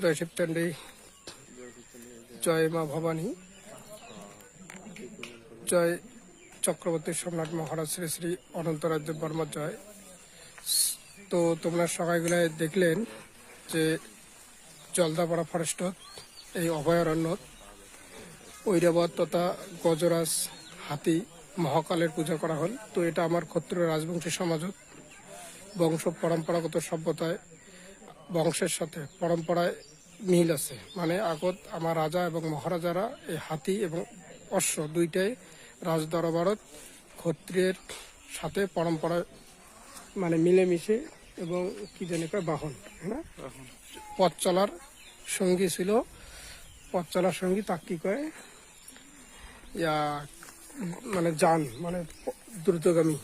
জয় শিবচণ্ডী, জয় মা ভবানী, জয় চক্রবর্তী সম্রাট মহারাজ শ্রী শ্রী অনন্তরাজ্য বর্মা জয়। তো তোমরা সবাইগুলো দেখলেন যে জলদাপাড়া ফরেস্ট এই অভয়ারণ্য ঐরাবত তথা গজরাজ হাতি মহাকালের পূজা করা হল। তো এটা আমার ক্ষত্রিয় রাজবংশী সমাজত বংশ পরম্পরাগত সভ্যতায় বংশের সাথে পরম্পরায় মিল আছে। মানে আগত আমার রাজা এবং মহারাজারা এই হাতি এবং অশ্ব দুইটাই রাজদরবারত ক্ষত্রিয়ের সাথে পরম্পরায় মানে মিলেমিশে এবং কি জানি কয় বাহন, হ্যাঁ, পথ চলার সঙ্গী ছিল। পথ চলার সঙ্গী তাক কি কয়, ইয়া মানে যান মানে দ্রুতগামী।